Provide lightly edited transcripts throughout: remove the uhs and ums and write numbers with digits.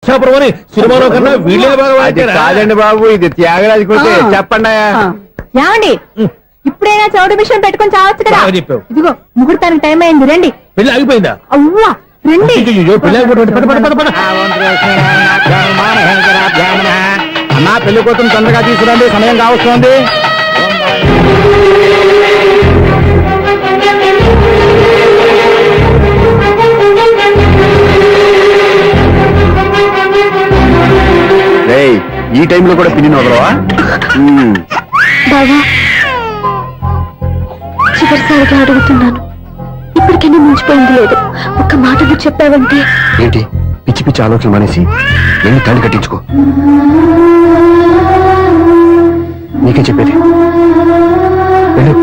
ఇచ్చాపురం అని సినిమాలో కన్నా వీళ్ళే బాగా కాదండి బాబు, ఇది త్యాగరాజు కొట్టే. చెప్పండి. ఏమండి ఇప్పుడైనా చౌడు విషయం పెట్టుకొని చావచ్చు కదా. చెప్పావు. ఇదిగో ముహూర్తానికి టైం అయింది, రండి. పెళ్లి ఆగిపోయిందా? అవ్వా రండి. అన్నా పెళ్లి కూతురు తొందరగా తీసుకురండి, సమయం కావస్తుంది. ఈ టైంలో కూడా పిన్ని వదలవా? బాబా చివరిసారిగా అడుగుతున్నాను, ఇప్పటికైనా మించిపోయింది లేదు. ఒక్క మాట నువ్వు చెప్పావంటే. ఏంటి పిచ్చి పిచ్చి ఆలోచన మానేసి వెళ్ళి తాళి కట్టించుకో. నీకే చెప్పేది, వెళ్ళు.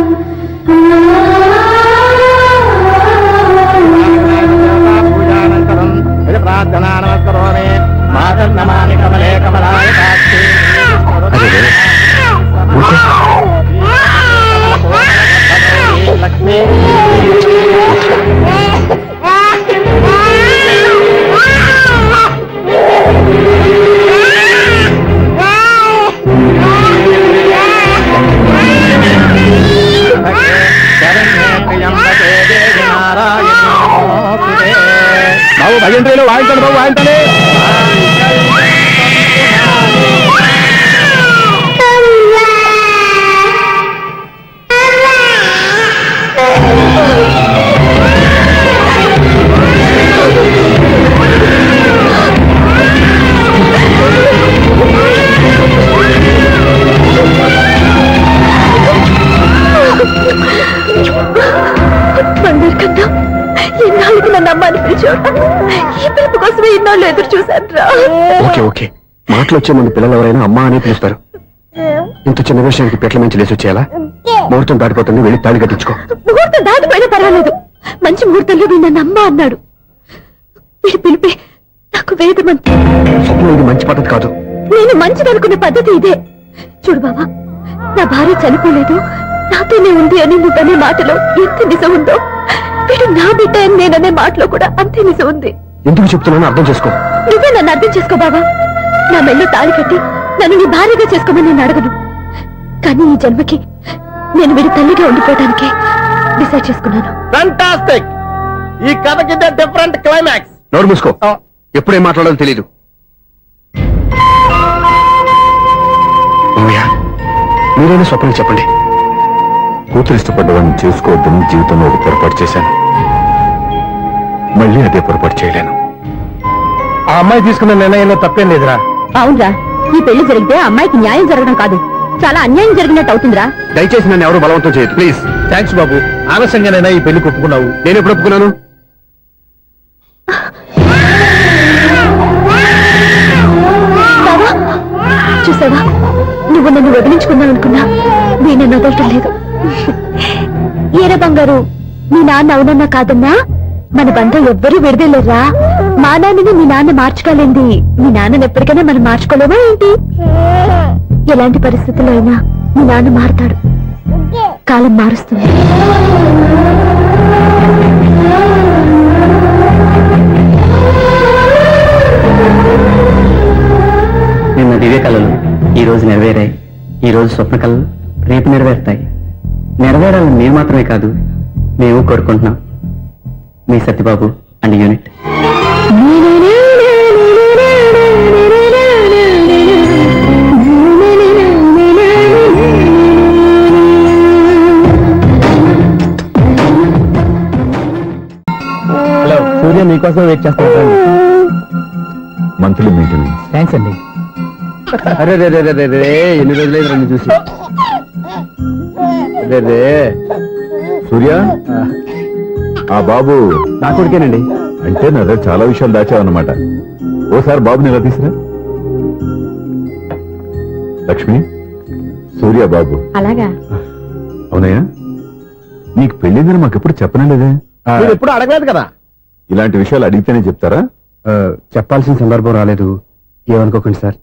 బాబు భజంత్రీలు వాయించండి, బాబు వాయించండి. ఎన్నాళ్ళకి నన్ను అమ్మాని పిలిచాడు. ఈ పిలుపు కోసమే ఇన్నాళ్ళు ఎదురు చూశాను రా. ఓకే ఓకే, మాటలు వచ్చే ముందు పిల్లలు ఎవరైనా అమ్మా అని పిలుస్తారు. ఇంత చిన్న విషయానికి పెట్ల నుంచి లేచి వచ్చేయాలా? ముహూర్తం దాటిపోతుంది, వెళ్ళి తాళి కట్టించుకో. ముహూర్తం దాటిపోయినా పర్వాలేదు, మంచి ముహూర్తంలో వీడు నన్ను అమ్మ అన్నాడు. వీడి పిలిపే నాకు వేదమంతి. స్వప్నం, ఇది మంచి పద్ధతి కాదు. నేను మంచిదనుకునే పద్ధతి ఇదే. చూడు బాబా, నా భార్య చనిపోలేదు, నాతోనే ఉంది అని నువ్వనే మాటలో ఎంత నిజం ఉందో, వీడు నా బిడ్డ అని నేననే మాటలో కూడా అంతే నిజం ఉంది. ఎందుకు చెప్తున్నానో అర్థం చేసుకో. నువ్వే నన్ను అర్థం చేసుకో బాబా. నా మెళ్ళో తాళి కట్టి నన్ను నీ భార్యగా చేసుకోమని నేను అడగను, కానీ ఈ జన్మకి నేను వీడి తల్లిగా ఉండిపోవడానికే డిసైడ్ చేసుకున్నాను. ఫెంటాస్టిక్! ఈ కథకి డిఫరెంట్ క్లైమాక్స్. నోరు మూసుకో, ఎప్పుడేం మాట్లాడాలో తెలీదు. మీరైనా స్వప్నం చెప్పండి. కూతురు ఇష్టపడ్డవాడిని చేసుకోవద్దని జీవితంలో ఒక పొరపాటు చేశాను. మళ్ళీ అదే పొరపాటు చేయలేను. ఆ అమ్మాయి తీసుకున్న నిర్ణయంలో తప్పేం లేదురా. అవునరా, ఈ పెళ్లి జరిగితే అమ్మాయికి న్యాయం జరగడం కాదు, చాలా అన్యాయం జరిగినట్టు అవుతుందిరా. దయచేసి నన్ను ఎవరు బలవంతం చేయదు, ప్లీజ్. థ్యాంక్స్ బాబు, ఆలస్యంగానైనా ఈ పెళ్లి ఒప్పుకున్నావు. నేను ఎప్పుడు ఒప్పుకున్నాను? చూసావా, నువ్వు నన్ను వదిలించుకుందాం అనుకున్నా నేను వదలటం లేదు. ఏరే బంగారు, మీ నాన్న అవునన్నా కాదన్నా మన బంధం ఎవ్వరూ విడదలేరా. మా నాన్నని మీ నాన్న మార్చుకోలేంది, మీ నాన్నని ఎప్పటికైనా మనం మార్చుకోలేమా ఏంటి? ఎలాంటి పరిస్థితుల్లో అయినా మీ నాన్న మారుతాడు, కాలం మారుస్తుంది. నిన్న దివ్య కళలు ఈ రోజు నెరవేరాయి, ఈ రోజు స్వప్న కళలు రేపు నెరవేరుతాయి. నెరవేరాలని మేము మాత్రమే కాదు, మేము కోరుకుంటున్నాం. మీ సత్యబాబు అండ్ యూనిట్. హలో సూర్య, మీకోసం వెయిట్ చేస్తాను. Monthly meeting. థ్యాంక్స్ అండి. అరే రే రే రే రే, ఎన్ని రోజులైంది రండి చూసి. రే సూర్య, ఆ బాబు నా కొడుకేనండి. అంటే నా దగ్గర చాలా విషయాలు దాచావన్నమాట. ఓసారి బాబుని ఎలా తీసురా. లక్ష్మి, సూర్య బాబు. అలాగా? అవునయ్యా, నీకు పెళ్ళిందని మాకెప్పుడు చెప్పనలేదే. ఎప్పుడు అడగలేదు కదా. ఇలాంటి విషయాలు అడిగితేనే చెప్తారా? చెప్పాల్సిన సందర్భం రాలేదు, ఏమనుకోకండి సార్.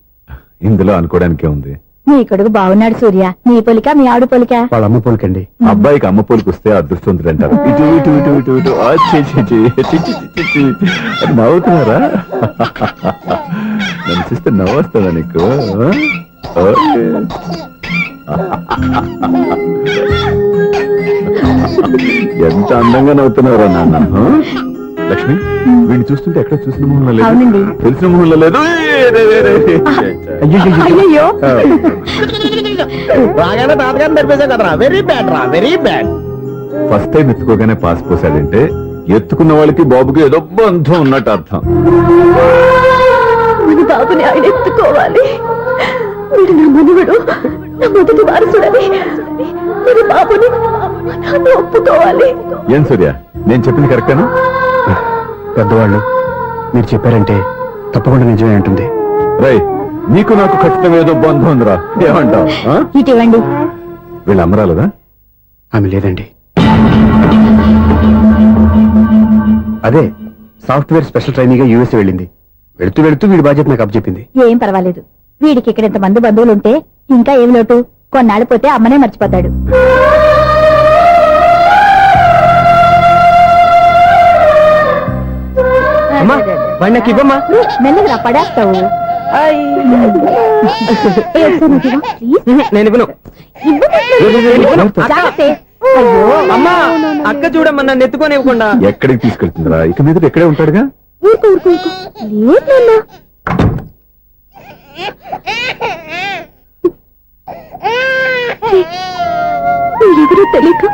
ఇందులో అనుకోవడానికే ఉంది. నీ కొడుకు బాగున్నాడు సూర్య. నీ పొలిక మీ ఆడు పొలిక. వాళ్ళ అమ్మ పోలికండి. అబ్బాయికి అమ్మ పోలికి వస్తే అదృష్టవంతుడు అంటారు. ఇటు ఇటు ఇటు ఇటు ఇటు ఆ, ఛీ, ఛీ, ఛీ, ఛీ, ఛీ, ఛీ, ఛీ. అది నవ్వుతున్నారా? నన్ను చూస్తే నవ్వు వస్తుందా నీకు? ఓకే. ఎంత అందంగా నవ్వుతున్నారా నాన్న? లక్ష్మి, వీడిని చూస్తుంటే ఎక్కడ చూసిన మొహంలో లేదు, అవునండి. తెలిసిన మొహంలో లేదు. అయ్యయ్యో. బాగానే తాతగారిని నడిపేశాం కదరా. వెరీ బ్యాడ్ రా, వెరీ బ్యాడ్. ఫస్ట్ టైం ఎత్తుకోగానే పాస్ పోసాడంటే ఎత్తుకున్న వాళ్ళకి బాబుకి ఏదో బంధం ఉన్నట్టు అర్థం. మన బాబుని ఆయన ఎత్తుకోవాలి. వీడు నా మనువుడు, నా మొదటి వారసుడని మన బాబుని నాన్న ఒప్పుకోవాలి. ఏం సూర్య, నేను చెప్పింది కరెక్టేనా? పెద్దవాళ్ళు మీరు చెప్పారంటే తప్పకుండా నిజమే ఉంటుంది. రై, నీకు నాకు ఖచ్చితంగా ఏదో బంధం ఉందిరా, ఏమంటావు? ఇటీవండి. వీళ్ళు అమ్మరాలదా? ఆమె లేదండి. అదే సాఫ్ట్వేర్ స్పెషల్ ట్రైనింగ్ గా యూఎస్ వెళ్ళింది. వెళుతూ వెళుతూ వీడి బాధ్యత నాకు అప్పచెప్పింది. ఏం పర్వాలేదు. వీడికి ఇక్కడ ఇంతమంది బంధువులు ఉంటే ఇంకా ఏమి లోటు. కొన్నాళ్ళు పోతే అమ్మనే మర్చిపోతాడు. వాడిని నాకు ఇవ్వమ్మా. మెల్లగా పడేస్తావు. నేను ఇవ్వను. అమ్మా, అక్క చూడమ్మా, నన్ను ఎత్తుకొని ఇవ్వకుండా. ఎక్కడికి తీసుకెళ్తుందిరా? ఇక మీద ఎక్కడే ఉంటాడుగా. ఎవరో తెలియక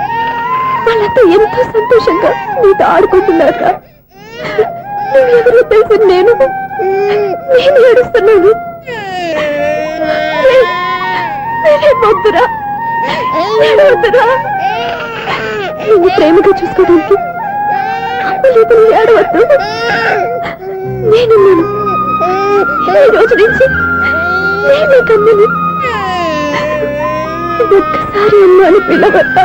వాళ్ళంతా ఎంతో సంతోషంగా నీతో ఆడుకుంటున్నారా? నువ్వెవరో తెలిసి నేను ఏడుస్తున్నాను. వద్దురా, వద్దురా. నువ్వు ప్రేమగా చూసుకోవడానికి అమ్మలేదు, ఏడవద్దు. నేనున్నాను. ఈ రోజు నుంచి నేను కన్నని ఒక్కసారి అమ్మాని పిల్లవద్దా?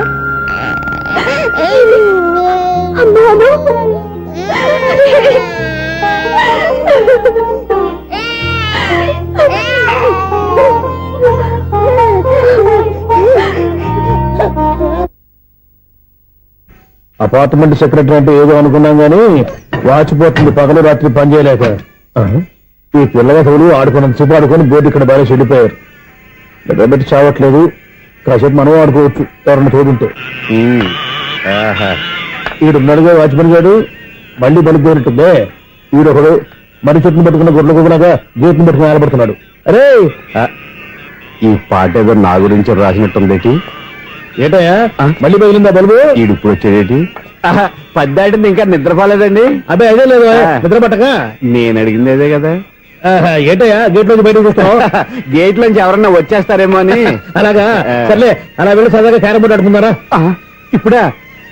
అమ్మాను. అపార్ట్మెంట్ సెక్రటరీ అంటే ఏదో అనుకున్నాం గానీ వాచిపోతుంది పగలు రాత్రి పని చేయలేక. ఈ పిల్లగతులు ఆడుకున్నంత సేపు ఆడుకొని బోర్డు ఇక్కడ బాగా చెడిపోయారు. నిద్రబెట్టి చావట్లేదు. కాసేపు మనం ఆడుకోవచ్చు ఎవరన్నా తోడుంటే. ఈడున్నాడుగా వాచ్మెన్ గారు, మళ్ళీ బలిపోయినట్టుందే. ఈడొకడు మరి చెట్టును పట్టుకున్న గొడ్ల గుబులాగా గేట్ని పట్టుకుని ఆడబడుతున్నాడు. అరే, ఈ పాట ఏదో నా గురించి రాసినట్టుంది. ఏటయ్యా మళ్ళీ పగిలిందా బల్బు? ఈడు ఇప్పుడు వచ్చేదేటి? పద్దాటింది ఇంకా నిద్రపోలేదండి. అబ్బాయి అదే లేదు నిద్ర పట్టక. నేను అడిగింది అదే కదా. ఏటయ్యా గేట్ నుంచి బయటకు చూస్తావు? గేట్ లోంచి ఎవరన్నా వచ్చేస్తారేమో అని. అలాగా, సర్లే అలా వెళ్ళి సరదాగా క్యారం బోర్డు ఆడుకుందారా? ఇప్పుడా?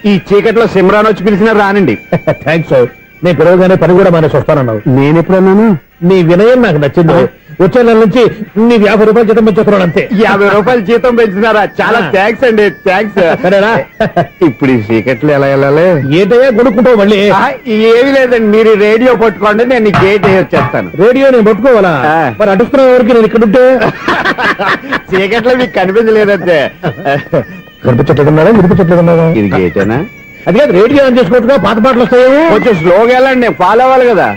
ఈ చీకట్లో సిమ్రాన్ వచ్చి పిలిచినా రానండి. థ్యాంక్స్. నేను పిలవగానే పని కూడా మానేసి వస్తానన్నావు. నేను ఎప్పుడన్నాను? నీ వినయం నాకు నచ్చింది. వచ్చే నెల నుంచి నీ 50 రూపాయలు జీతం పెంచుతున్నాడు అంతే. 50 రూపాయలు జీతం పెంచినారా? చాలా థ్యాంక్స్ అండి, థ్యాంక్స్. సరేనా? ఇప్పుడు ఈ చీకట్లు ఎలా వెళ్ళాలి? ఏంటయ్యా కొనుక్కుంటావు మళ్ళీ? ఏమి లేదండి, మీరు రేడియో పట్టుకోండి, నేను ఈ గేట్ వచ్చేస్తాను. రేడియో నేను పట్టుకోవాలా? మరి అడుస్తున్న వరకు నేను ఇక్కడ ఉంటే చీకట్లో మీకు కనిపించలేదంటే. కనిపించట్లేదన్నారా వినిపించట్లేదన్నారా? ఇది గేటేనా? అది కాదు, రేడియో ఆన్ చేసుకోవచ్చుగా, పాత పాటలు వస్తాయేమో. కొంచెం స్లోగా వెళ్ళండి, నేను ఫాలో అవ్వాలి కదా.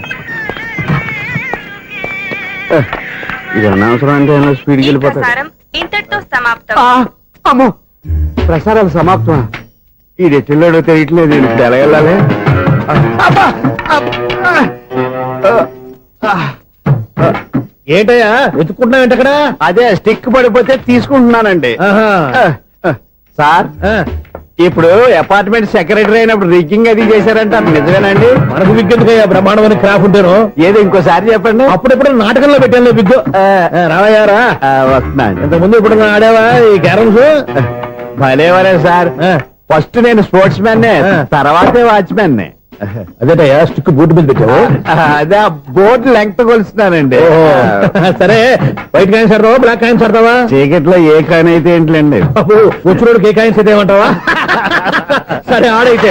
ఇది అనవసరం అంటే స్పీడ్కి వెళ్ళిపోతాడు. ఇంతటితో సమాప్తం. అమ్మో, ప్రసారాలు సమాప్తం. ఈ రెట్టిల్లోడో తెలియట్లేదు, ఇప్పుడు ఎలా వెళ్ళాలి? ఏంటయ్యా వెతుక్కుంటున్నావు అక్కడ? అదే స్టిక్ పడిపోతే తీసుకుంటున్నానండి. సార్, ఇప్పుడు అపార్ట్మెంట్ సెక్రటరీ అయినప్పుడు రిగ్గింగ్ అది చేశారంటే అది నిజమేనండి? మనకు విగ్గెందుకయ్యా బ్రహ్మాండమని క్రాఫ్ ఉంటారు. ఏదో ఇంకోసారి చెప్పండి. అప్పుడెప్పుడు నాటకంలో పెట్టాను విగ్గు. రావయ్యారా? వస్తున్నాను. ఇంతకుముందు ఇప్పుడు ఆడావా ఈ క్యారమ్స్? భలేవరే సార్. ఫస్ట్ నేను స్పోర్ట్స్ మ్యాన్, తర్వాతే వాచ్మెన్. అదేటయ్యా స్టిక్ బూట్ మీద పెట్టావు? అదే బోర్డు లెంగ్త్ కొలుస్తున్నానండి. సరే, వైట్ కాయిన్స్ ఆడతావా బ్లాక్ కాయిన్స్ ఆడతావా? చీకట్లో ఏ కాయిన్ అయితే ఏంటండి? వచ్చినోడికి ఏ కాయిన్స్ అయితే ఏమంటావా? సరే ఆడైతే.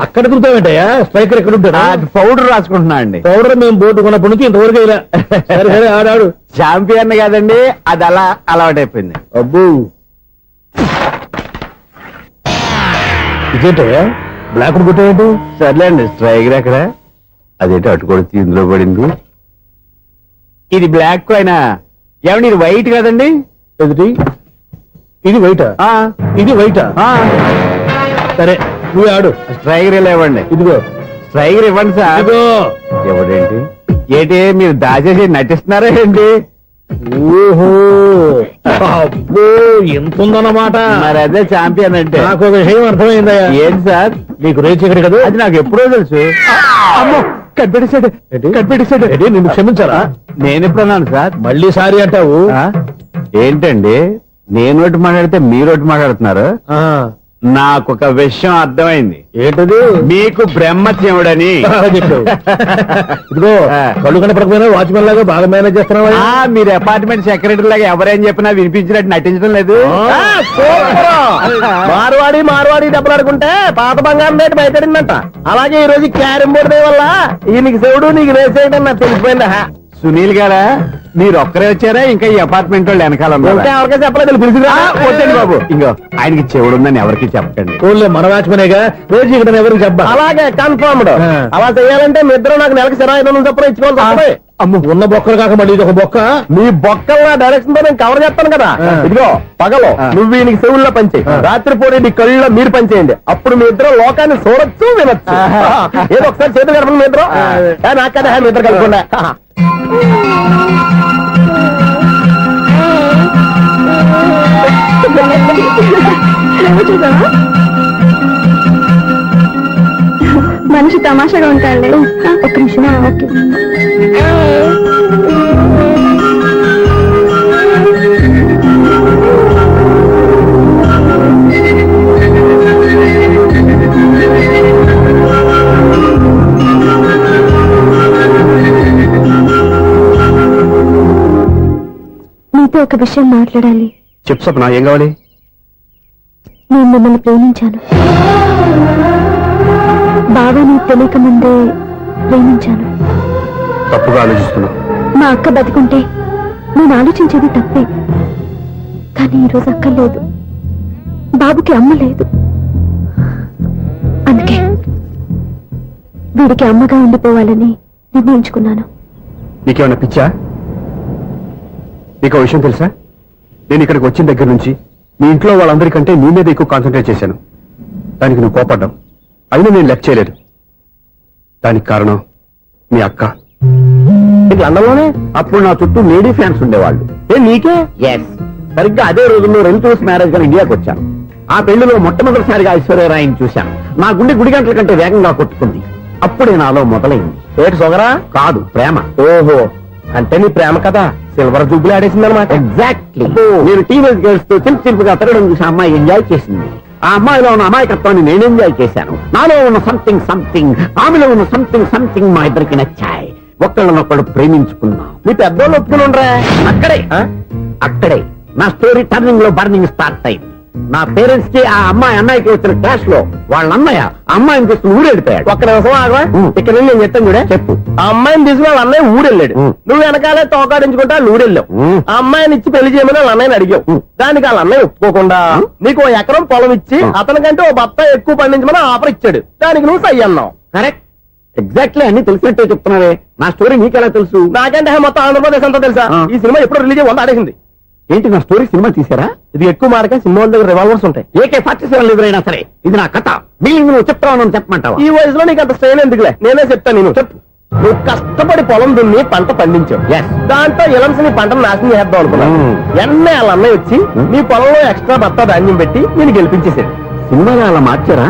అక్కడ తిరుగుతావేంటయ్యా? స్ట్రైకర్ ఎక్కడ ఉంటాడా? పౌడర్ రాసుకుంటున్నా అండి. పౌడర్ మేము బోర్డు కొన్నప్పటి నుంచి ఇంతవరకు ఇలా. సరే సరే ఆడాడు. ఛాంపియన్ కాదండి, అది అలా అలవాటైపోయింది. అబ్బు ఇదేంటయ్యా బ్లాక్ కొట్టాయంటే? సర్లేండి, స్ట్రైకర్ ఎక్కడ? అదేంటి అటుకొడితే ఇందులో పడింది. ఇది బ్లాక్ కాయినా? ఏమండి ఇది వైట్ కదండి? ఎదుటి ఇది వైటా? ఇది వైటా? సరే నువ్వు ఆడు. స్ట్రైకర్ ఇలా ఇవ్వండి. ఇదిగో స్ట్రైకర్ ఇవ్వండి సార్. ఇదిగో. ఎవడేంటి ఏంటి మీరు దాచేసి నటిస్తున్నారా ఏంటి? ఓహో అబ్బో ఎంత ఉందన్నమాట. మరి అదే ఛాంపియన్ అంటే. నాకు ఒక విషయం అర్థమైందయ్యా. ఏంటి సార్? నీకు రేచి ఇక్కడ కదా? అది నాకు ఎప్పుడో తెలుసు. అమ్మో కనిపెట్టేశాడు, కనిపెట్టేశాడు. నిన్ను క్షమించారా? నేను ఎప్పుడన్నాను సార్? మళ్ళీ సారీ అంటావు? ఏంటండి నేను ఒకటి మాట్లాడితే మీరు ఒకటి మాట్లాడుతున్నారు. ఆ, నాకు ఒక విషయం అర్థమైంది. ఏంటది? మీకు బ్రహ్మత్యముడని. బాగా చెప్పావు. ఇదిగో కళ్ళు కనపడకపోయినా వాచ్మెన్ లాగా బాగా మేనేజ్ చేస్తున్నావా? మీరు అపార్ట్మెంట్ సెక్రటరీ లాగా ఎవరేం చెప్పినా వినిపించినట్టు నటించడం లేదు. మార్వాడి మార్వాడి దెబ్బలాడుకుంటే పాత బంగారం రేటు బయటడిందంట. అలాగే ఈ రోజు క్యారం బోర్డు వల్ల ఈయనకి శివుడు నీకు రేసేయడం నాకు తెలిసిపోయిందా? సునీల్ గారా మీరు ఒక్కరే వచ్చారా? ఇంకా ఈ అపార్ట్మెంట్ వాళ్ళు వెనకాల ఉన్నారా? ఎవరికే చెప్పలేదు పిలిచిరా. వద్దండి బాబు, ఇంకో ఆయనకి చెవుడుందని ఎవరికి చెప్పకండి. ఊళ్ళో మన వాచ్మనేగా రోజు ఇక్కడ ఎవరికి చెప్పా. అలాగే కన్ఫర్మ్డ్. అలా చేయాలంటే మీ ఇద్దరు నాకు నెలకు సిరా 500 చొప్పున ఇచ్చుకోవాలి. అమ్మ ఉన్న బొక్కలు కాక మళ్ళీ ఇది ఒక బొక్క. మీ బొక్కల డైరెక్షన్ తో నేను కవర్ చేస్తాను కదా. ఇదిగో పగలో నువ్వు ఈయనకి చెవుల్లో పనిచేయి, రాత్రిపూట నీ కళ్ళలో మీరు పనిచేయండి. అప్పుడు మీ ఇద్దరు లోకాన్ని చూడొచ్చు వినొచ్చు. ఏదో ఒకసారి చేతులు కలపండి మీ ఇద్దరు. నాకు కదా మీ ఇద్దరు కలపకుండా. మనిషి తమాషాగా ఉంటాడు. ఒక నిమిషం. ఓకే నీతో ఒక విషయం మాట్లాడాలి. చెప్పు సప్న, ఏం కావాలి? నేను మిమ్మల్ని ప్రేమించాను. బాగా నీకు తెలియక ముందే ప్రేమించాను. తప్పుగా ఆలోచిస్తున్నా. మా అక్క బతికుంటే నేను ఆలోచించేది తప్పే. కానీ ఈరోజు అక్క లేదు, బాబుకి అమ్మ లేదు. అందుకే వీడికి అమ్మగా ఉండిపోవాలని నిర్ణయించుకున్నాను. నీకేమన్నా పిచ్చా? నీకు విషయం తెలుసా? నేను ఇక్కడికి వచ్చిన దగ్గర నుంచి మీ ఇంట్లో వాళ్ళందరికంటే నీ మీద ఎక్కువ కాన్సన్ట్రేట్ చేశాను. దానికి నువ్వు కోపడ్డావు, అయినా నేను లెక్క చేయలేదు. దానికి కారణం మీ అక్క. లండన్లోనే అప్పుడు నా చుట్టూ లేడీ ఫ్యాన్స్ ఉండేవాళ్ళు. నీకే? ఎస్, సరిగ్గా అదే రోజుల్లో రిలేటివ్స్ మ్యారేజ్ గా ఇండియాకి వచ్చాను. ఆ పెళ్లిలో మొట్టమొదటిసారిగా ఐశ్వర్యరాయని చూశాను. నా గుండె గుడి గంటల కంటే వేగంగా కొట్టుకుంది. అప్పుడే నాలో మొదలైంది. ఏటి సొగరా? కాదు, ప్రేమ. ఓహో, అంటే నీ ప్రేమ కదా సిల్వర్ జూబ్లీ ఆడేసిందనమాట. ఎగ్జాక్ట్లీ. నేను టీనేజ్ గర్ల్స్ తో చిలిపి చిలిపిగా తిరగడం చూసి అమ్మాయి ఎంజాయ్ చేసింది. ఆ అమ్మాయిలో ఉన్న అమాయకత్వాన్ని నేను ఎంజాయ్ చేశాను. నాలో ఉన్న సంథింగ్ సంథింగ్, ఆమెలో ఉన్న సంథింగ్ సంథింగ్ మా ఇద్దరికి నచ్చాయి. ఒక్కళ్ళనొక్కడు ప్రేమించుకున్నాం. నీ పెద్దోళ్ళు ఒప్పుకుని ఉండరా? అక్కడే నా స్టోరీ టర్నింగ్ లో బర్నింగ్ స్టార్ట్ అయింది. నా పేరెంట్స్ కి ఆ అమ్మాయి అన్నయ్యకి వచ్చిన క్లాష్ లో వాళ్ళ అన్నయ్య అమ్మాయిని తీసుకుని ఊరెళ్ళిపోయాడు. ఒక్క నిమిషం ఆగవా? ఇక్కడ నుండి నేను చెప్తాను కూడా. చెప్పు. ఆ అమ్మాయిని తీసుకుని వాళ్ళ అన్నయ్య ఊరెళ్ళాడు. నువ్వు వెనకాలే తోకాడించుకుంటా ఊరెళ్ళావు. ఆ అమ్మాయిని ఇచ్చి పెళ్లి చేయమని వాళ్ళ అన్నయ్యని అడిగావు. దానికి వాళ్ళ అన్నయ్య ఒప్పుకోకుండా నీకు 1 ఎకరం పొలం ఇచ్చి అతనికంటే 1 బత్తా ఎక్కువ పండించమని ఆఫర్ ఇచ్చాడు. దానికి నువ్వు సై అన్నావు. కరెక్ట్, ఎగ్జాక్ట్లీ అన్ని తెలిసినట్టే చెప్తున్నావే. నా స్టోరీ నీకెలా తెలుసు? నాకంటే మొత్తం ఆంధ్రప్రదేశ్ అంతా తెలుసా? ఈ సినిమా ఎప్పుడు రిలీజ్ 100 ఆడేసింది. ఏంటి నా స్టోరీ సినిమా తీసారా? ఇది ఎక్కువ మారక సినిమా వాళ్ళ దగ్గర రివాల్వర్స్ ఉంటాయి. AK-47 ఎదురైనా సరే ఇది నా కథ. మిగిలింది నువ్వు చెప్తావు చెప్పమంటావా? ఈ వయసులో నీకు అంత స్ట్రెయిన్ ఎందుకులే, నేనే చెప్తాను. నేను చెప్పు. నువ్వు కష్టపడి పొలం దున్ని పంట పండించావు. దాంతో ఇలంస్ నీ పంటను నాశనం చేద్దాం అనుకున్నావు. ఎన్నే వాళ్ళ అన్నయ్య వచ్చి నీ పొలంలో ఎక్స్ట్రా బత్తా ధాన్యం పెట్టి నేను గెలిపించేసాడు. సినిమాలో అలా మార్చారా?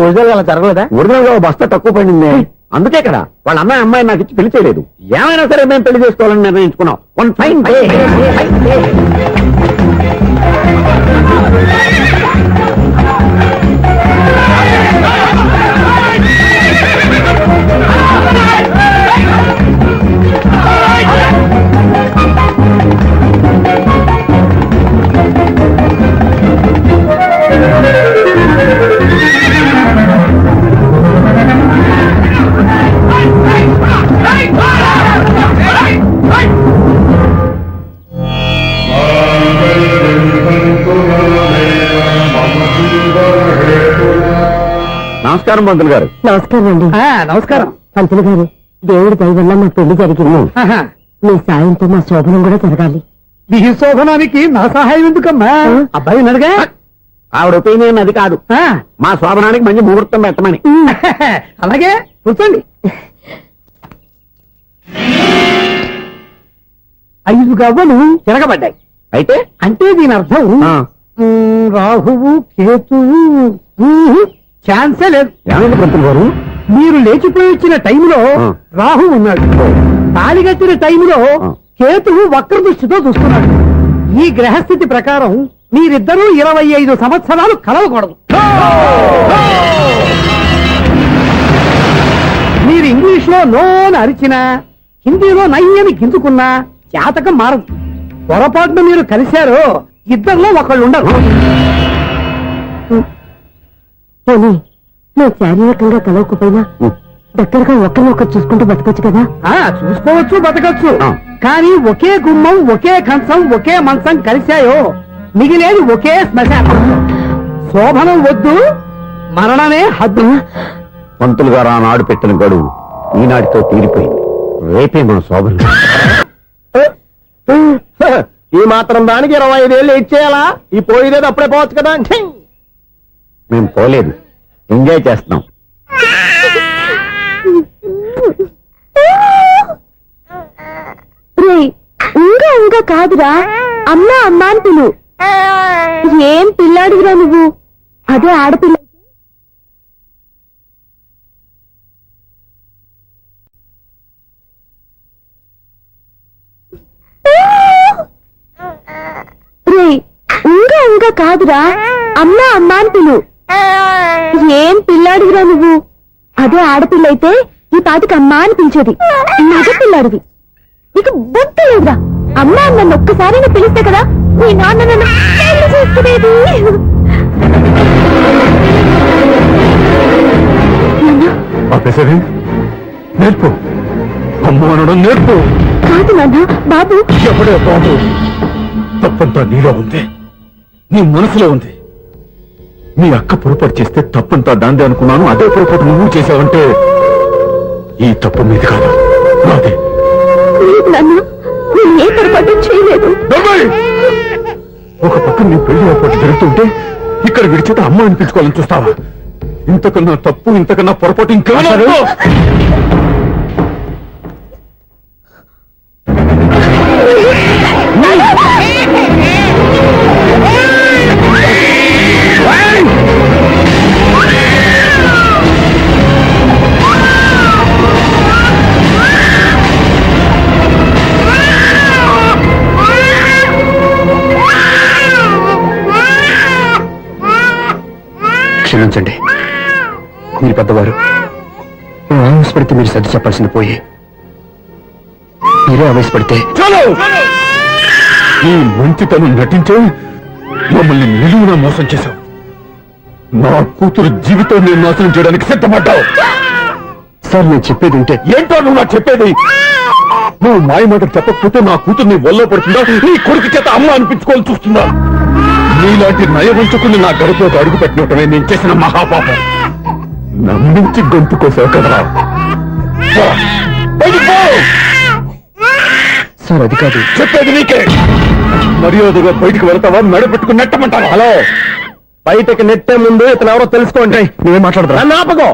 ఒరిజినల్ అలా జరగలేదా? ఒరిజినల్ గా బస్తా తక్కువ పడింది. అందుకే కదా వాళ్ళ అమ్మాయి నాకు ఇచ్చి పెళ్లి చేయలేదు. ఏమైనా సరే మేము పెళ్లి చేసుకోవాలని నిర్ణయించుకున్నాం. One fine day. నమస్కారం పంతులు గారు. నమస్కారం అండి. నమస్కారం. పంతులు గారు, దేవుడి దయ వల్ల మా పెళ్లి జరిగింది. మీ సాయంతో మా శోభనం కూడా జరగాలి. మీ శోభనానికి నా సహాయం ఎందుకమ్మా? అబ్బాయి ఉన్నాడుగా. ఆవిడ ఒపీనియన్ అది కాదు, మా శోభనానికి మంచి ముహూర్తం పెట్టమని. అలాగే కూర్చోండి. 5 గవ్వలు తిరగబడ్డాయి. అయితే అంటే దీని అర్థం రాహువు కేతువు ఛాన్సే లేదు. పంతులు గారు, మీరు లేచిపోయి వచ్చిన టైంలో రాహు ఉన్నాడు, తాళిగట్టిన టైంలో కేతువు వక్ర దృష్టితో చూస్తున్నాడు. ఈ గ్రహస్థితి ప్రకారం మీరిద్దరూ 25 సంవత్సరాలు కలవకూడదు. మీరు ఇంగ్లీష్ లో నోన్ అరిచినా, హిందీలో నయ్యని గింజుకున్నా జాతకం మారదు. పొరపాటున మీరు కలిశారో ఇద్దరిలో ఒకళ్ళు ఉండరు. పోనీ మేము శారీరకంగా కలవకపోయినా దగ్గరగా ఒకరినొకరు చూసుకుంటూ బతకొచ్చు కదా. చూసుకోవచ్చు, బతకచ్చు. కానీ ఒకే గుమ్మం, ఒకే కంచం, ఒకే మంచం కలిశాయో మిగిలేది ఒకే శ్మశానం. శోభనం వద్దు, మరణమే హద్దు. పంతులు గారు ఆనాడు పెట్టిన గడువు ఈనాటితో తీరిపోయింది. రేపే మన శోభనం. ఈ మాత్రం దానికి 25 ఏళ్ళు ఇచ్చేయాలా? ఈ పోయేది అప్పుడే పోవచ్చు కదా. మేము పోలేదు, ఎంజాయ్ చేస్తున్నాం. ఇంకా కాదురా, అమ్మా అమ్మా అని పిలు. ఏం పిల్లాడివిరా నువ్వు? అదే ఆడపిల్ల. ఇంకా కాదురా, అమ్మా అమ్మా అని పిలు. ఏం పిల్లాడివిరా నువ్వు? అదే ఆడపిల్ల అయితే ఈ పాటికి అమ్మా అని పిలిచేది. మగ పిల్లాడివి, నీకు బుద్ధి లేదురా. అమ్మా నన్ను ఒక్కసారైనా పిలిస్తే కదా మీ నాన్న నన్ను పెళ్లి చేసుకునేది. నేర్పు, అమ్మ అనడం నేర్పు. కాదు నాన్న, బాబు. ఎప్పుడే బాబు, తప్పంతా నీలో ఉంది, నీ మనసులో ఉంది. మీ అక్క పొరపాటు చేస్తే తప్పంతా దాందే అనుకున్నాను. అదే పొరపాటు నువ్వు చేసావంటే ఈ తప్పు మీది కాదు, నాదే. లేదు నాన్న, నేను ఏ పొరపాటు చేయలేదు. ఒక పక్క నీ పెళ్లి ఏర్పాటు జరుగుతుంటే ఇక్కడ విడిచేత అమ్మ అనిపించుకోవాలని చూస్తావా? ఇంతకన్నా తప్పు, ఇంతకన్నా పొరపాటు ఇంకా క్షమించండి, మీరు పెద్దవారు. ఆవేశపడితే మీరు సర్ది చెప్పాల్సింది పోయి మీరే ఆవేశపడితే. ఈ మంచితనం నటించే మమ్మల్ని నిలువున మోసం చేశావు. నా కూతురు జీవితం నేను నాశనం చేయడానికి సిద్ధపడ్డావు. సార్, నేను చెప్పేది ఉంటే. ఏంటో నువ్వు నాకు చెప్పేది? నువ్వు మాయ మాట చెప్పకపోతే నా కూతుర్ని ఒళ్ళో పడుతుందా, నీ కొడుకు చేత అమ్మ అనిపించుకోవాలని చూస్తుందా? నీలాంటి నయవంచుకుని నా గడపలోకి అడుగు పెట్టినటమే నేను చేసిన మహాపాపం. నమ్మించి గొంతు కోసావు కదా. సార్, అది కాదు. చెప్పేది నీకే. మర్యాదగా బయటికి వెళ్తావా, మెడ పెట్టుకుని నెట్టమంటావా? హలో, బయటకి నెట్టే ముందు ఇతను ఎవరో తెలుసుకోండి. నువ్వే మాట్లాడతా. నన్ను ఆపకో.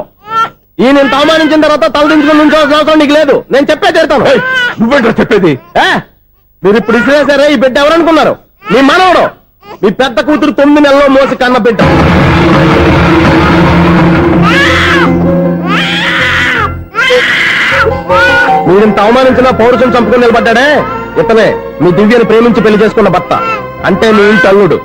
ఈ నేను అవమానించిన తర్వాత తలదించుకుని నుంచోవాల్సిన అవసరం నీకు లేదు. నేను చెప్పే తీరుతాను. నువ్వేంటో చెప్పేది? మీరు ఇప్పుడు ఇసిరేసారే, ఈ బిడ్డ ఎవరనుకున్నారు? మీ మనవడు, మీ పెద్ద కూతురు 9 నెలల్లో మోసి కన్న బిడ్డ. మీరింత అవమానించిన పౌరుషం చంపుకుని నిలబడ్డాడే ఇతనే మీ దివ్యని ప్రేమించి పెళ్లి చేసుకున్న భర్త. అంటే మీ ఇంటి అల్లుడు.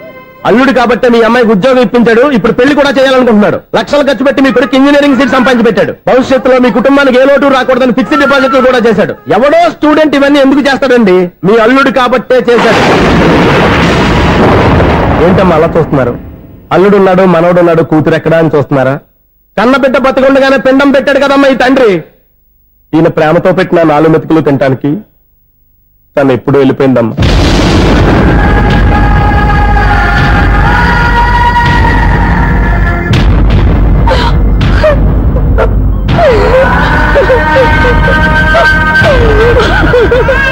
అల్లుడు కాబట్టి మీ అమ్మాయికి ఉద్యోగం ఇప్పించాడు. ఇప్పుడు పెళ్లి కూడా చేయాలనుకుంటున్నాడు. లక్షలు ఖర్చు పెట్టి మీ కొడుకు ఇంజనీరింగ్ సీట్ సంపాదించి పెట్టాడు. భవిష్యత్తులో మీ కుటుంబానికి ఏ లోటు రాకూడదని ఫిక్స్డ్ డిపాజిట్లు కూడా చేశాడు. ఎవడో స్టూడెంట్ ఇవన్నీ ఎందుకు చేస్తాడండి? మీ అల్లుడు కాబట్టే చేశాడు. ఏంటమ్మా అలా చూస్తున్నారు? అల్లుడున్నాడు, మనవడున్నాడు, కూతురు ఎక్కడా అని చూస్తున్నారా? కన్నబిడ్డ బతికుండగానే పిండం పెట్టాడు కదమ్మా ఈ తండ్రి. ఈయన ప్రేమతో పెట్టిన 4 మెతుకులు తినటానికి తను ఎప్పుడు వెళ్ళిపోయిందమ్మా.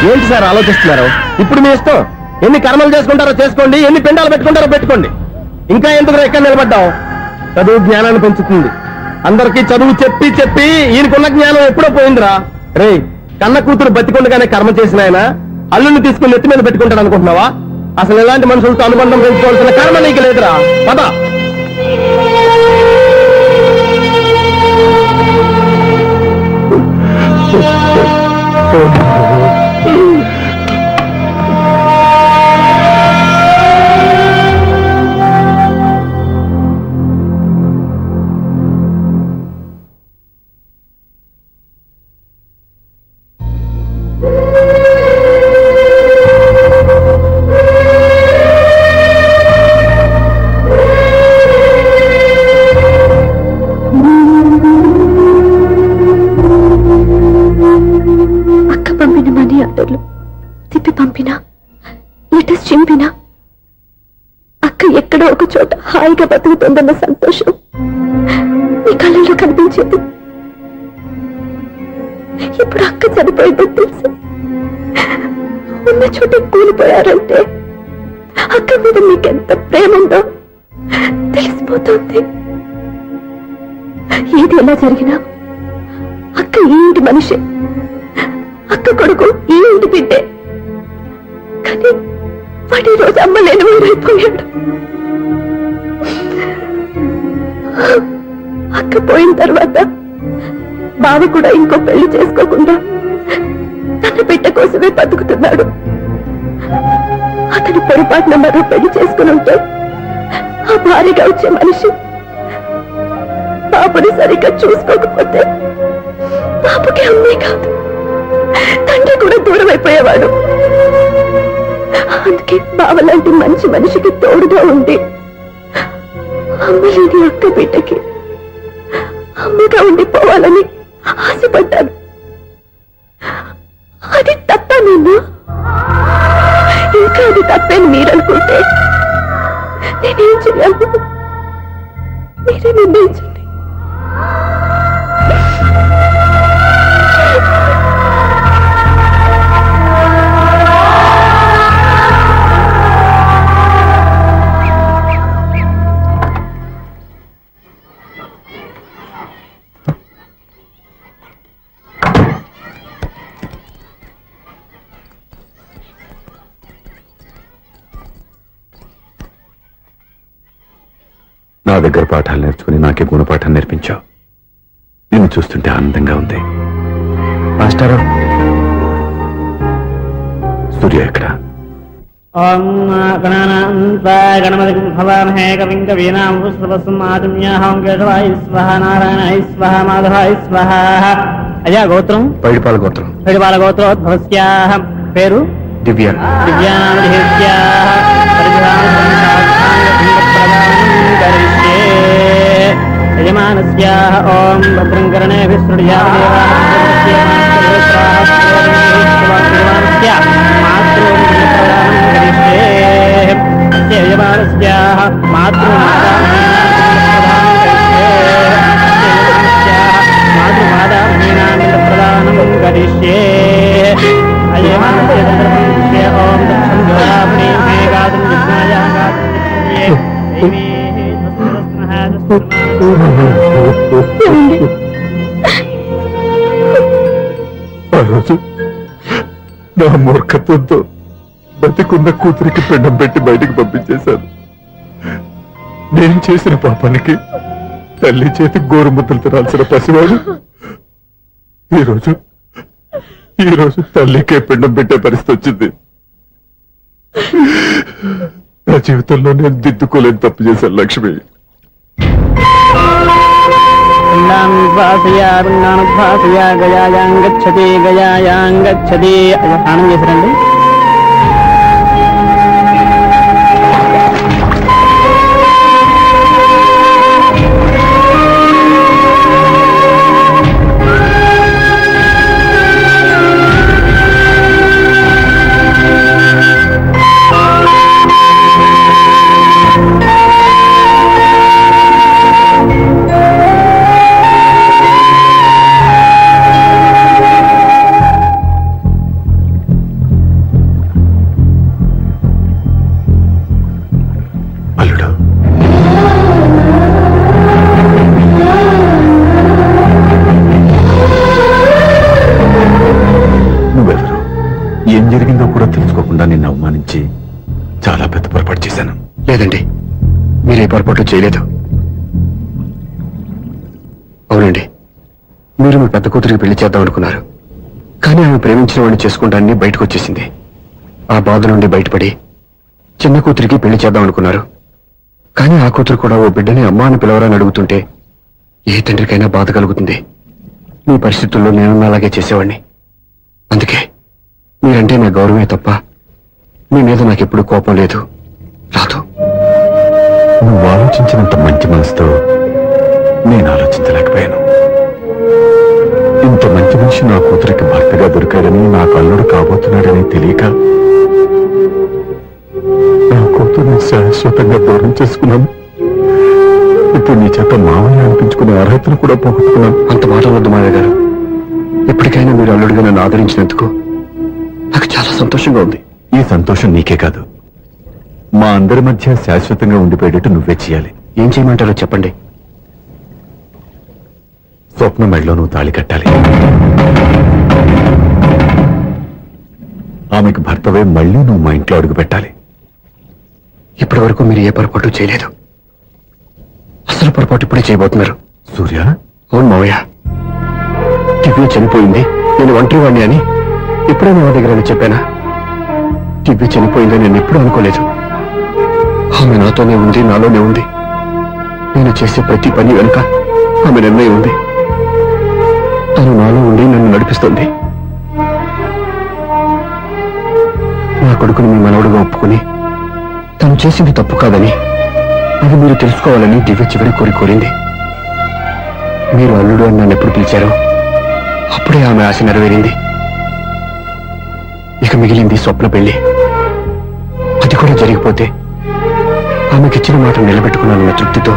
ఏంటి సార్ ఆలోచిస్తున్నారు? ఇప్పుడు మీ ఇష్టం. ఎన్ని కర్మలు చేసుకుంటారో చేసుకోండి, ఎన్ని పిండాలు పెట్టుకుంటారో పెట్టుకోండి. ఇంకా ఎందుకు ఎక్కడ నిలబడ్డాం? చదువు జ్ఞానాన్ని పెంచుతుంది. అందరికీ చదువు చెప్పి చెప్పి ఈయనకున్న జ్ఞానం ఎప్పుడో పోయిందిరా. రే, కన్న కూతురు బతికొండగానే కర్మ చేసిన ఆయన అల్లుని తీసుకుని నెత్తి మీద పెట్టుకుంటాడు అనుకుంటున్నావా? అసలు ఎలాంటి మనుషులతో అనుబంధం పెంచుకోవాల్సిన కర్మ నీకు లేదురా. పద. అక్క పంపిన మనీ ఆర్డర్లు తిప్పి పంపినా, లెటర్స్ చింపినా అక్క ఎక్కడో ఒక చోట హాయిగా బతుకుతుందన్న సంతోషం మీ కళ్ళల్లో కనిపించేది. ఇప్పుడు అక్క చనిపోయిందని తెలిసి ఉన్న చోట కూలిపోయారంటే అక్క మీద మీకెంత ప్రేమ ఉందో తెలిసిపోతుంది. ఏది ఎలా జరిగినా అక్క ఈ ఇంటి మనిషి, అక్క కొడుకు ఈ ఇంటి బిడ్డే. కానీ వాడి రోజు అమ్మ లేని ఊరైపోయాడు. అక్క పోయిన తర్వాత బావ కూడా ఇంకో పెళ్లి చేసుకోకుండా తన బిడ్డ కోసమే బతుకుతున్నాడు. అతను పొరపాటున మరో పెళ్లి చేసుకుని ఉంటే ఆ భార్యగా వచ్చే మనిషి బాబుని సరిగ్గా చూసుకోకపోతే బాబుకి అమ్మే కాదు తండ్రి కూడా దూరం అయిపోయేవాడు. అందుకే బావలాంటి మంచి మనిషికి తోడుగా ఉండి అమ్మలేని అక్క బిడ్డకి అమ్మగా ఉండిపోవాలని ఆశపడ్డాను. అది తప్ప నేను ఇంకా అది తప్పని మీరనుకుంటే నేనేం చేయాలి? మీరే నిర్ణయించండి. నా దగ్గర పాఠాలు నేర్చుకుని నాకే గుణపాఠం నేర్పించావు. నిన్ను చూస్తుంటే ఆనందంగా ఉంది. మాస్టారు, సూర్య ఎక్కడ? ఓం గణపతి భవామహే కవిం కవీనాం పుష్పవస్మాతుమ్యాహం కేశవాయ స్వహ నారాయణాయ స్వహ మాధవాయ స్వహ. అయ్యా గోత్రం? పైడిపాల గోత్రం. పైడిపాల గోత్రోద్భవస్యాః. పేరు? దివ్య. యజమానస్యాః ఓం భద్రం కర్ణేభిः యజమానస్యాః మాతృమాదామహీనానంద ప్రదానం కరిష్యే. అజయమానస్య ఓం దక్షం జ్యోరాపుణీ మేఘాదుం ఆ రోజు నా మూర్ఖత్వంతో బతికున్న కూతురికి పిండం పెట్టి బయటికి పంపించేశాను. నేను చేసిన పాపానికి తల్లి చేతి గోరుముద్దలు తినాల్సిన పసివాడు ఈ రోజు తల్లికే పిండం పెట్టే పరిస్థితి వచ్చింది. నా జీవితంలో నేను దిద్దుకోలేని తప్పు చేశాను లక్ష్మి. గయాయాంగచ్చతి గయాయాంగచ్చతి. స్నానం చేశారండి? ఏం జరిగిందో కూడా తెలుసుకోకుండా నిన్ను అవమానించి చాలా పెద్ద పొరపాటు చేశాను. లేదండి, మీరే పొరపాటు చేయలేదు. అవునండి, మీరు మీ పెద్ద కూతురికి పెళ్లి చేద్దాం అనుకున్నారు. కానీ ఆమె ప్రేమించిన వాడిని చేసుకుంటానని బయటకు వచ్చేసింది. ఆ బాధ నుండి బయటపడి చిన్న కూతురికి పెళ్లి చేద్దాం అనుకున్నారు. కానీ ఆ కూతురు కూడా ఓ బిడ్డని అమ్మా అని పిలవరని అడుగుతుంటే ఏ తండ్రికైనా బాధ కలుగుతుంది. మీ పరిస్థితుల్లో నేను అలాగే చేసేవాడిని. అందుకే మీరంటే నా గౌరవమే తప్ప మీ మీద నాకెప్పుడు కోపం లేదు, రాదు. నువ్వు ఆలోచించినంత మంచి మనసుతో నేను ఆలోచించలేకపోయాను. ఇంత మంచి మనిషి నా కూతురికి భర్తగా దొరికాడని, నాకు అల్లుడు కాబోతున్నాడని తెలియక నా కూతుర్ని శాశ్వతంగా దూరం చేసుకున్నాను. ఇప్పుడు నీ చేత మామయ్య అనిపించుకునే అర్హతను కూడా పోగొట్టుకున్నాను. అంత మాటలు వద్దు మావయ్య గారు. ఎప్పటికైనా మీరు అల్లుడిగా నన్ను ఆదరించినందుకు నాకు చాలా సంతోషంగా ఉంది. ఈ సంతోషం నీకే కాదు, మా అందరి మధ్య శాశ్వతంగా ఉండిపోయేటట్టు నువ్వే చేయాలి. ఏం చేయమంటారో చెప్పండి. స్వప్న మెడలో నువ్వు తాళి కట్టాలి. ఆమెకు భర్తవే మళ్ళీ నువ్వు మా ఇంట్లో అడుగు పెట్టాలి. ఇప్పటి వరకు మీరు ఏ పొరపాటు చేయలేదు. అసలు పొరపాటు ఇప్పుడే చేయబోతున్నారు. సూర్య, అవును మావయ్య, దివ్య చనిపోయింది, నేను ఒంటరి వాణ్ణి అని ఎప్పుడైనా మా దగ్గర చెప్పానా? దివ్య చనిపోయిందని నేను ఎప్పుడూ అనుకోలేదు. ఆమె నాతోనే ఉంది, నాలోనే ఉంది. నేను చేసే ప్రతి పని వెనుక ఆమె నిర్ణయం ఉంది. తను నాలో ఉండి నన్ను నడిపిస్తుంది. నా కొడుకుని మీ మనవడుగా ఒప్పుకుని తను చేసింది తప్పు కాదని, అది మీరు తెలుసుకోవాలని దివ్య చివరి కోరింది. మీరు అల్లుడు అని నన్ను ఎప్పుడు పిలిచారో అప్పుడే ఆమె ఆశ నెరవేరింది. ఇక మిగిలింది స్వప్న పెళ్లి. అది కూడా జరిగిపోతే ఆమెకిచ్చిన మాట నిలబెట్టుకున్నానన్న తృప్తితో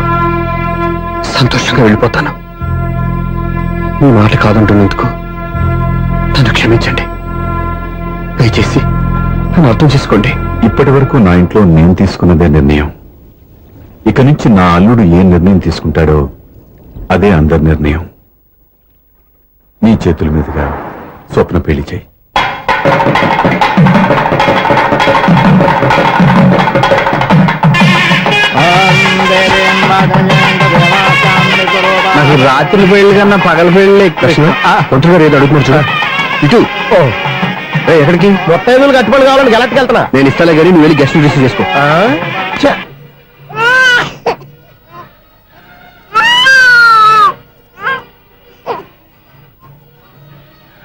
సంతోషంగా వెళ్ళిపోతాను. మీ మాట కాదంటున్నందుకు నన్ను క్షమించండి. దయచేసి నన్ను అర్థం చేసుకోండి. ఇప్పటి వరకు నా ఇంట్లో నేను తీసుకున్నదే నిర్ణయం. ఇక నుంచి నా అల్లుడు ఏ నిర్ణయం తీసుకుంటాడో అదే అందరి నిర్ణయం. నీ చేతుల మీదుగా స్వప్న పెళ్లి చేయి. నాకు రాత్రి పెళ్లి కన్నా పగల పెళ్లి ఒంటరిగా రేపు అడుగుతున్నారు చూడ. ఇటు ఎక్కడికి? మొత్తం ఐదులు కట్టుబడి కావాలని గెలట్కి వెళ్తున్నా. నేను ఇస్తాలే కానీ నువ్వు వెళ్ళి గెస్ట్ రిసీవ్ చేసుకో.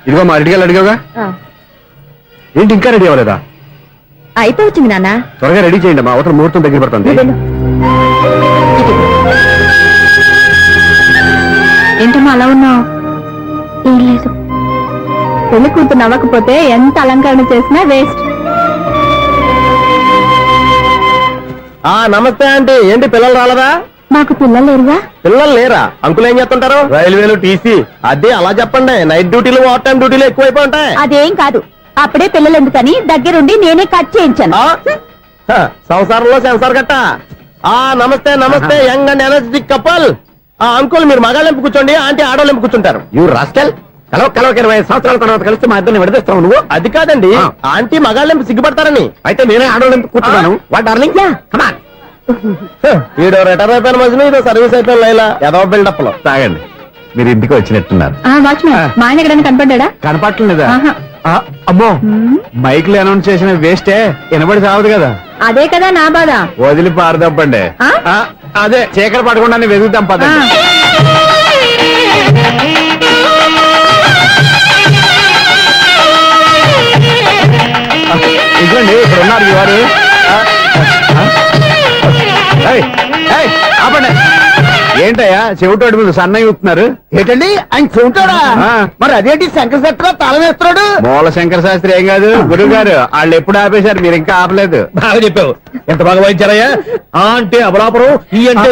ఇదిగో మా రెడీగా అడిగావుగా, ఏంటి ఇంకా రెడీ అవ్వలేదా? అయిపోవచ్చింది నాన్న. త్వరగా రెడీ చేయండి, మా అవతల ముహూర్తం దగ్గర పడుతుంది. ఏంటమ్మా అలా ఉన్నావు? ఏం లేదు. పెళ్లి కూతురు నవ్వకపోతే ఎంత అలంకరణ చేసినా వేస్ట్. నమస్తే ఆంటీ. ఏంటి పిల్లలు రాలేదా? మాకు పిల్లలు లేరుగా. పిల్లలు లేరా? అంకులు ఏం చేస్తుంటారు? రైల్వేలు, టీసీ. అదే అలా చెప్పండి. నైట్ డ్యూటీలు, ఓవర్ టైం డ్యూటీలు ఎక్కువైపోయి ఉంటాయి. అదేం కాదు, అప్పుడే పిల్లలు ఎందుకని దగ్గరుండి నేనే కట్ చేయించాను. సంసారంలో సెన్సార్ గట్ట. నమస్తే నమస్తే, young and energetic couple. Uncle మీరు మగాళ్ళెంపు కూర్చోండి, ఆంటీ ఆడోళ్ళెంపు కూర్చుంటారు. యూ రాస్కల్, కలవ 20 సంవత్సరాల తర్వాత కలిసి మా ఇద్దరిని విడదీస్తావు నువ్వు. అది కాదండి, ఆంటీ మగాళ్ళెంపు సిగ్గుపడతారని. అయితే నేనే ఆడోళ్ళెందుకు కూర్చున్నాను. What darling, come on. ఈడో రిటైర్ అయిపోయిన మధ్యన ఇదో సర్వీస్ అయిపోయిన లైలా ఏదో బిల్డప్ లో. తాగండి, మీరు ఇంటికి వచ్చినట్టున్నారు. వాచ్మెన్ మా ఆయన ఎక్కడైనా కనపడ్డా? కనపట్లేదా? అమ్మో, మైక్ లో అనౌన్స్ చేసిన వేస్టే, వినబడి సావదు కదా. అదే కదా నా బాధ. వదిలి పారదప్పండి. అదే చీకటి పడకుండా వెతుకుతాం పదండి. ఇదిగోండి ఇక్కడ ఉన్నారు ఈ వారు. ఆపండి. ఏంటయ్యా చెవిటోడి మీద సన్నయ్య అవుతున్నారు? ఏంటండి ఆయన చూంటాడా? మరి అదేంటి శంకర శెట్టిలో తాళం వేస్తున్నాడు? మూల శంకర శాస్త్రి ఏం కాదు, గురువు గారు వాళ్ళు ఎప్పుడు ఆపేశారు, మీరు ఇంకా ఆపలేదు. బాగా చెప్పావు. ఎంత బాగా వాయించారయ్యా. అంటే అబలాపురం, ఈ అంటే